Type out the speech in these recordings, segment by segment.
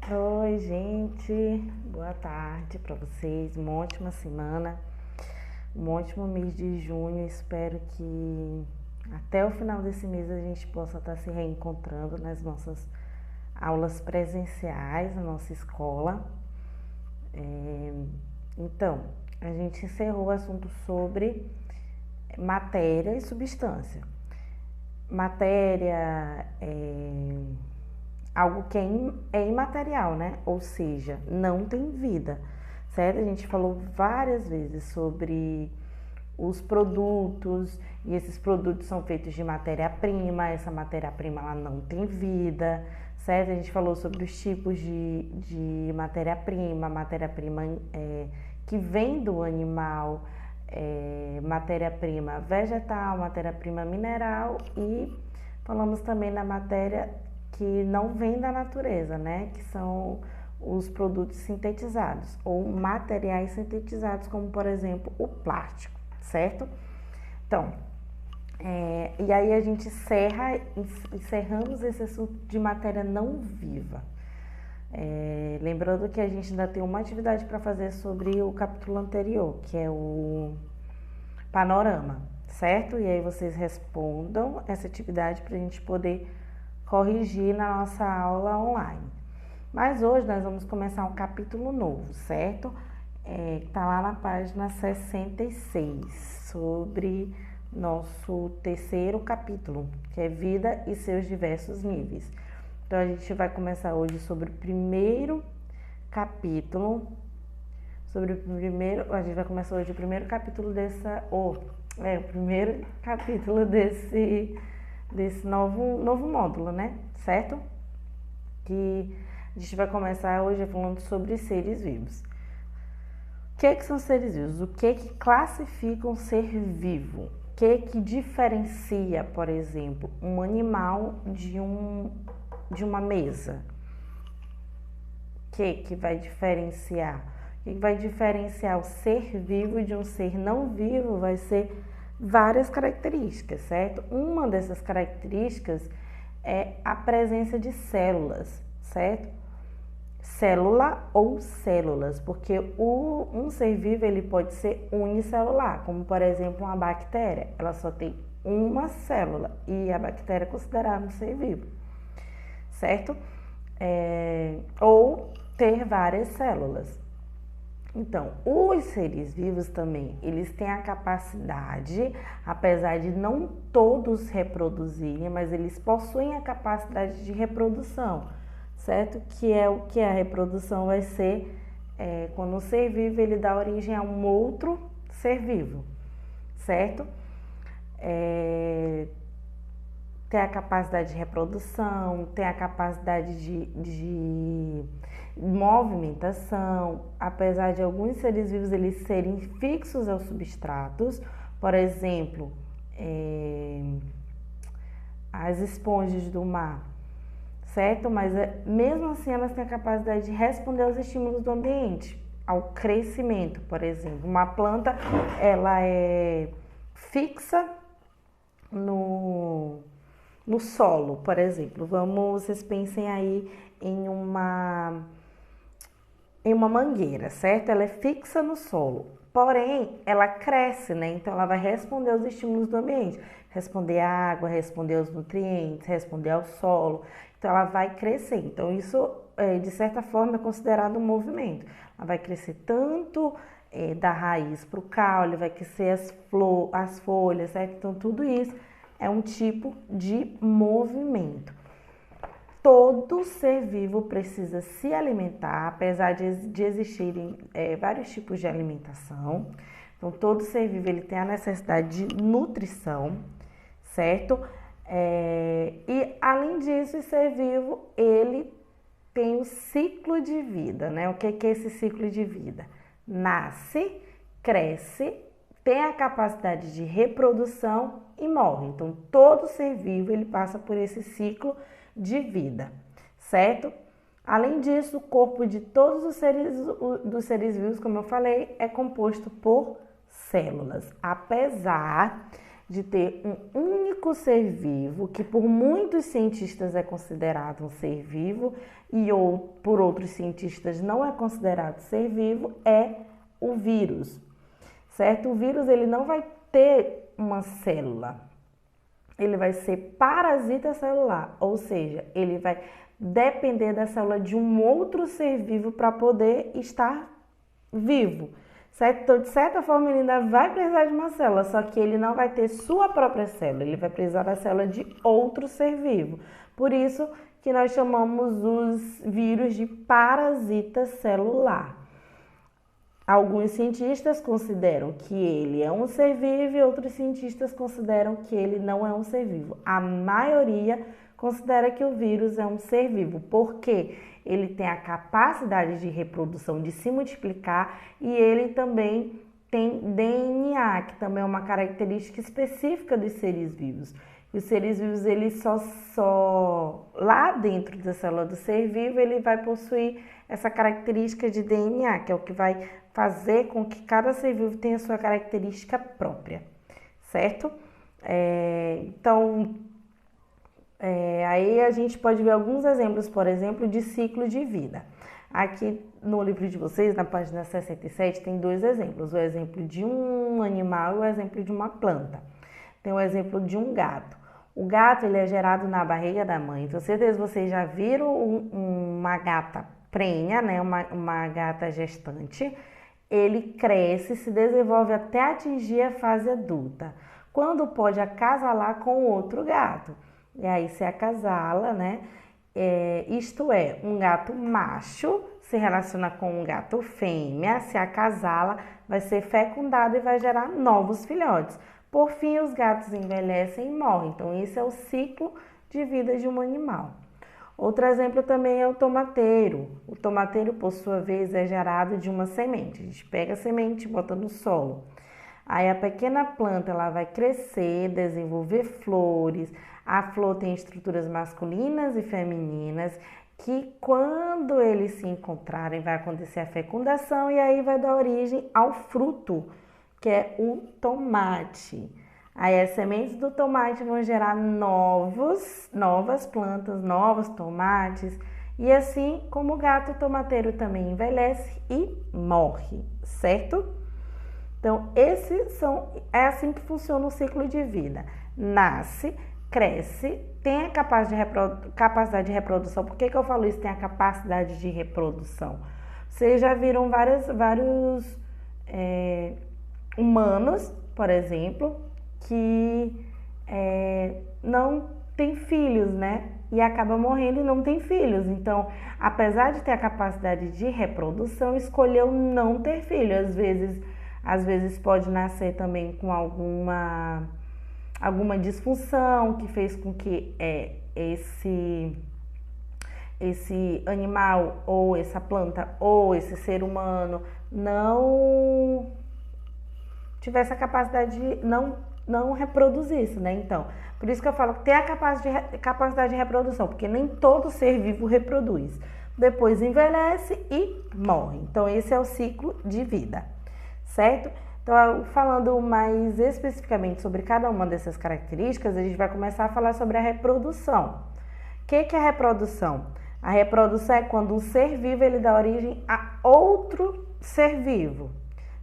Oi, gente. Boa tarde para vocês. Uma ótima semana, um ótimo mês de junho. Espero que até o final desse mês a gente possa estar se reencontrando nas nossas aulas presenciais, na nossa escola. Então, a gente encerrou o assunto sobre matéria e substância. Matéria é algo que é imaterial, né? Ou seja, não tem vida, certo? A gente falou várias vezes sobre os produtos e esses produtos são feitos de matéria-prima, essa matéria-prima ela não tem vida, certo? A gente falou sobre os tipos de matéria-prima, matéria-prima que vem do animal, matéria-prima vegetal, matéria-prima mineral e falamos também na matéria que não vem da natureza, né? Que são os produtos sintetizados ou materiais sintetizados, como por exemplo o plástico, certo? Então, e aí a gente encerramos esse assunto de matéria não viva. Lembrando que a gente ainda tem uma atividade para fazer sobre o capítulo anterior, que é o panorama, certo? E aí vocês respondam essa atividade para a gente poder corrigir na nossa aula online. Mas hoje nós vamos começar um capítulo novo, certo? Tá lá na página 66, sobre nosso terceiro capítulo, que é vida e seus diversos níveis. Então a gente vai começar hoje sobre o primeiro capítulo, a gente vai começar hoje o primeiro capítulo o primeiro capítulo desse novo módulo, né? Certo? Que a gente vai começar hoje falando sobre seres vivos. O que são seres vivos? O que classifica um ser vivo? O que diferencia, por exemplo, um animal de uma mesa? O que vai diferenciar? O que vai diferenciar o ser vivo de um ser não vivo vai ser várias características, certo? Uma dessas características é a presença de células, certo? Célula ou células, porque um ser vivo ele pode ser unicelular, como por exemplo uma bactéria, ela só tem uma célula e a bactéria é considerada um ser vivo, certo? Ou ter várias células. Então, os seres vivos também, eles têm a capacidade, apesar de não todos reproduzirem, mas eles possuem a capacidade de reprodução, certo? Que é o que a reprodução vai ser quando um ser vivo ele dá origem a um outro ser vivo, certo? Tem a capacidade de reprodução, tem a capacidade de movimentação, apesar de alguns seres vivos eles serem fixos aos substratos, por exemplo, as esponjas do mar, certo? Mas mesmo assim elas têm a capacidade de responder aos estímulos do ambiente, ao crescimento, por exemplo. Uma planta, ela é fixa no solo, por exemplo. Vocês pensem aí em uma mangueira, certo? Ela é fixa no solo, porém ela cresce, né? Então ela vai responder aos estímulos do ambiente, responder à água, responder aos nutrientes, responder ao solo. Então ela vai crescer. Então isso, de certa forma, é considerado um movimento. Ela vai crescer tanto da raiz para o caule, vai crescer as folhas, certo? Então tudo isso é um tipo de movimento. Todo ser vivo precisa se alimentar, apesar de existirem vários tipos de alimentação. Então, todo ser vivo ele tem a necessidade de nutrição, certo? E, além disso, o ser vivo ele tem o ciclo de vida, né? O que é esse ciclo de vida? Nasce, cresce, tem a capacidade de reprodução e morre. Então, todo ser vivo ele passa por esse ciclo de vida, certo? Além disso, o corpo de todos os seres vivos, como eu falei, é composto por células. Apesar de ter um único ser vivo, que por muitos cientistas é considerado um ser vivo e ou por outros cientistas não é considerado ser vivo, é o vírus, certo? O vírus ele não vai ter uma célula, ele vai ser parasita celular, ou seja, ele vai depender da célula de um outro ser vivo para poder estar vivo, certo? Então, de certa forma, ele ainda vai precisar de uma célula, só que ele não vai ter sua própria célula, ele vai precisar da célula de outro ser vivo. Por isso que nós chamamos os vírus de parasita celular. Alguns cientistas consideram que ele é um ser vivo e outros cientistas consideram que ele não é um ser vivo. A maioria considera que o vírus é um ser vivo, porque ele tem a capacidade de reprodução, de se multiplicar, e ele também tem DNA, que também é uma característica específica dos seres vivos. E os seres vivos, eles só lá dentro da célula do ser vivo, ele vai possuir essa característica de DNA, que é o que vai fazer com que cada ser vivo tenha sua característica própria, certo? Aí a gente pode ver alguns exemplos, por exemplo, de ciclo de vida. Aqui no livro de vocês, na página 67, tem dois exemplos. O exemplo de um animal e o exemplo de uma planta. Tem o exemplo de um gato. O gato ele é gerado na barriga da mãe. Então, certeza vocês já viram uma gata prenha, né? Uma gata gestante. Ele cresce, se desenvolve até atingir a fase adulta, quando pode acasalar com outro gato. E aí se acasala, né? Isto é, um gato macho se relaciona com um gato fêmea, se acasala, vai ser fecundado e vai gerar novos filhotes. Por fim, os gatos envelhecem e morrem. Então, esse é o ciclo de vida de um animal. Outro exemplo também é o tomateiro. O tomateiro, por sua vez, é gerado de uma semente. A gente pega a semente e bota no solo. Aí a pequena planta ela vai crescer, desenvolver flores. A flor tem estruturas masculinas e femininas que quando eles se encontrarem vai acontecer a fecundação e aí vai dar origem ao fruto, que é o tomate. Aí as sementes do tomate vão gerar novas plantas, novos tomates. E assim como o gato tomateiro também envelhece e morre, certo? Então, é assim que funciona o ciclo de vida. Nasce, cresce, tem a capacidade de reprodução. Por que eu falo isso? Tem a capacidade de reprodução. Vocês já viram vários humanos, por exemplo, que não tem filhos, né? E acaba morrendo e não tem filhos. Então, apesar de ter a capacidade de reprodução, escolheu não ter filho. Às vezes pode nascer também com alguma disfunção que fez com que esse animal ou essa planta ou esse ser humano não tivesse a capacidade de não reproduzisse, né? Então, por isso que eu falo que tem a capacidade de reprodução, porque nem todo ser vivo reproduz. Depois envelhece e morre. Então, esse é o ciclo de vida, certo? Então, falando mais especificamente sobre cada uma dessas características, a gente vai começar a falar sobre a reprodução. O que é a reprodução? A reprodução é quando um ser vivo ele dá origem a outro ser vivo,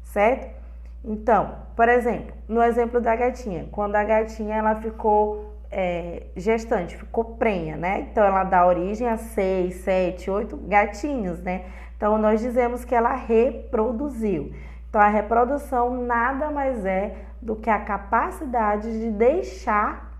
certo? Então, por exemplo, no exemplo da gatinha, quando a gatinha ela ficou gestante, ficou prenha, né? Então, ela dá origem a 6, 7, 8 gatinhos, né? Então, nós dizemos que ela reproduziu. Então, a reprodução nada mais é do que a capacidade de deixar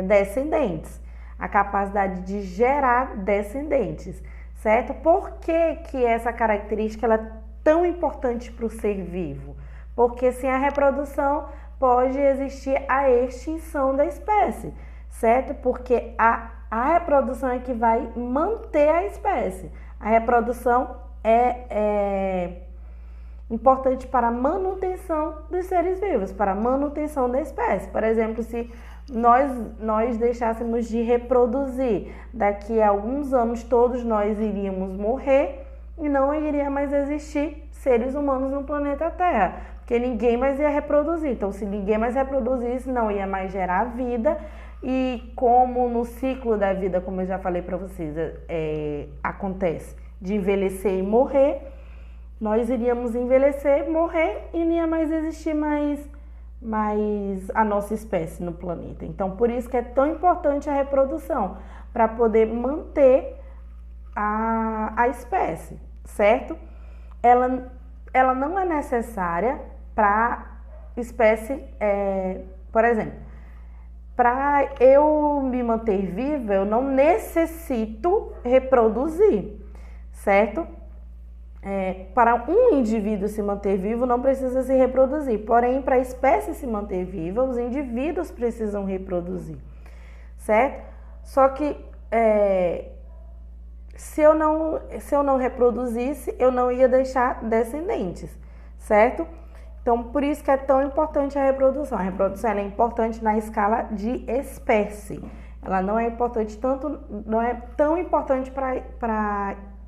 descendentes, a capacidade de gerar descendentes, certo? Por que essa característica ela é tão importante para o ser vivo? Porque sem a reprodução pode existir a extinção da espécie, certo? Porque a reprodução é que vai manter a espécie. A reprodução é importante para a manutenção dos seres vivos, para a manutenção da espécie. Por exemplo, se nós deixássemos de reproduzir, daqui a alguns anos todos nós iríamos morrer e não iria mais existir seres humanos no planeta Terra, porque porque ninguém mais ia reproduzir. Então, se ninguém mais reproduzisse, não ia mais gerar vida. E como no ciclo da vida, como eu já falei para vocês, acontece de envelhecer e morrer, nós iríamos envelhecer, morrer e não ia mais existir mais a nossa espécie no planeta. Então, por isso que é tão importante a reprodução, para poder manter a espécie, certo? Ela não é necessária para espécie, por exemplo, para eu me manter viva, eu não necessito reproduzir, certo? Para um indivíduo se manter vivo, não precisa se reproduzir. Porém, para a espécie se manter viva, os indivíduos precisam reproduzir, certo? Só que se eu não reproduzisse, eu não ia deixar descendentes, certo? Então, por isso que é tão importante a reprodução. A reprodução ela é importante na escala de espécie. Ela não é importante não é tão importante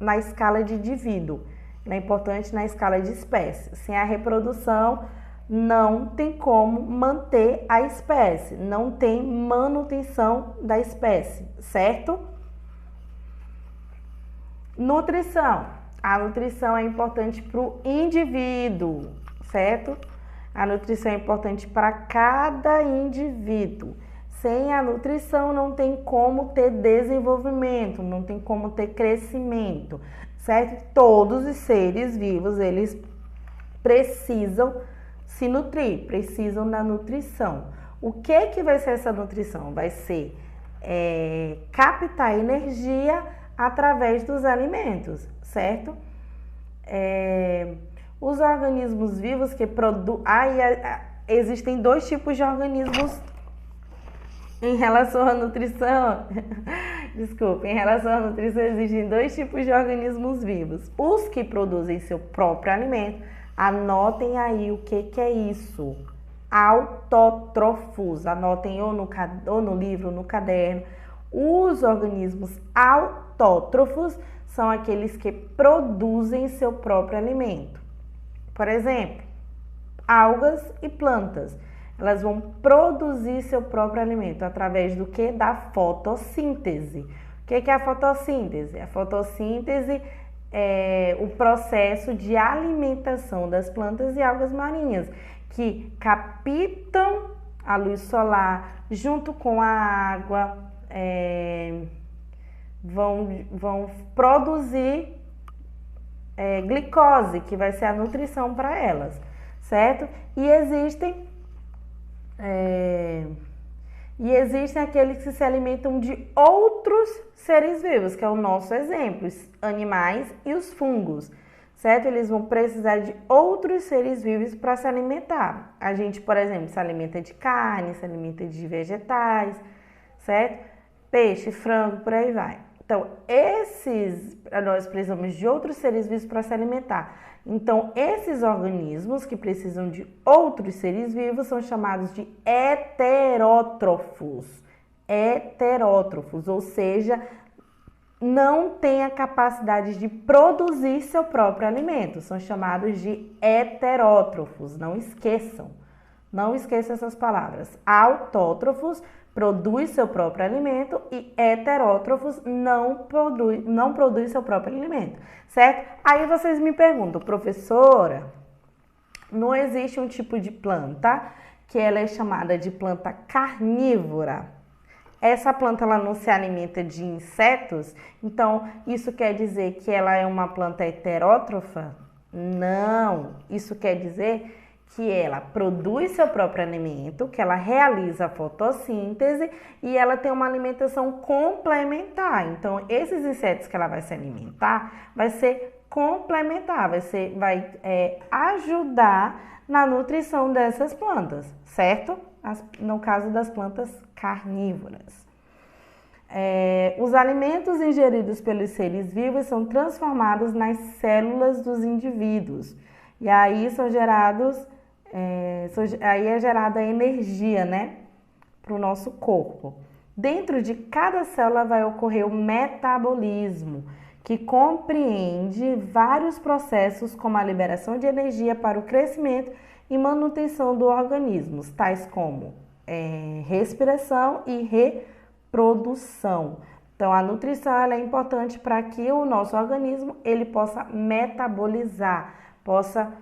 na escala de indivíduo. Ela é importante na escala de espécie. Sem a reprodução, não tem como manter a espécie. Não tem manutenção da espécie, certo? Nutrição. A nutrição é importante para o indivíduo, certo? A nutrição é importante para cada indivíduo. Sem a nutrição não tem como ter desenvolvimento, não tem como ter crescimento, certo? Todos os seres vivos, eles precisam se nutrir, precisam da nutrição. O que vai ser essa nutrição? Vai ser captar energia através dos alimentos, certo? Os organismos vivos que produzem... existem dois tipos de organismos em relação à nutrição. Desculpa, em relação à nutrição existem dois tipos de organismos vivos. Os que produzem seu próprio alimento, anotem aí o que é isso. Autótrofos, anotem ou no livro, no caderno. Os organismos autótrofos são aqueles que produzem seu próprio alimento. Por exemplo, algas e plantas. Elas vão produzir seu próprio alimento através do que? Da fotossíntese. O que é a fotossíntese? A fotossíntese é o processo de alimentação das plantas e algas marinhas, que captam a luz solar junto com a água, vão produzir glicose, que vai ser a nutrição para elas, certo? E existem aqueles que se alimentam de outros seres vivos, que é o nosso exemplo, os animais e os fungos, certo? Eles vão precisar de outros seres vivos para se alimentar. A gente, por exemplo, se alimenta de carne, se alimenta de vegetais, certo? Peixe, frango, por aí vai. Então, nós precisamos de outros seres vivos para se alimentar. Então, esses organismos que precisam de outros seres vivos são chamados de heterótrofos. Heterótrofos, ou seja, não têm a capacidade de produzir seu próprio alimento. São chamados de heterótrofos. Não esqueçam essas palavras. Autótrofos produz seu próprio alimento e heterótrofos não produz seu próprio alimento, certo? Aí vocês me perguntam, professora, não existe um tipo de planta que ela é chamada de planta carnívora? Essa planta ela não se alimenta de insetos? Então, isso quer dizer que ela é uma planta heterótrofa? Não, isso quer dizer que ela produz seu próprio alimento, que ela realiza a fotossíntese e ela tem uma alimentação complementar. Então, esses insetos que ela vai se alimentar, vai ser complementar, vai ajudar na nutrição dessas plantas, certo? No caso das plantas carnívoras. Os alimentos ingeridos pelos seres vivos são transformados nas células dos indivíduos. E aí aí é gerada energia, né, para o nosso corpo. Dentro de cada célula vai ocorrer o metabolismo, que compreende vários processos como a liberação de energia para o crescimento e manutenção do organismo, tais como respiração e reprodução. Então, a nutrição ela é importante para que o nosso organismo ele possa metabolizar, possa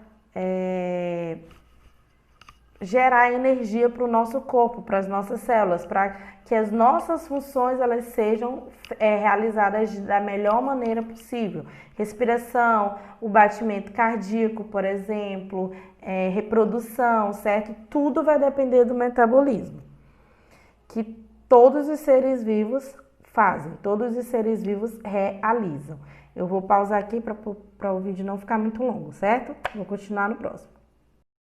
gerar energia para o nosso corpo, para as nossas células, para que as nossas funções elas sejam realizadas da melhor maneira possível. Respiração, o batimento cardíaco, por exemplo, reprodução, certo? Tudo vai depender do metabolismo, que todos os seres vivos fazem, todos os seres vivos realizam. Eu vou pausar aqui para o vídeo não ficar muito longo, certo? Vou continuar no próximo.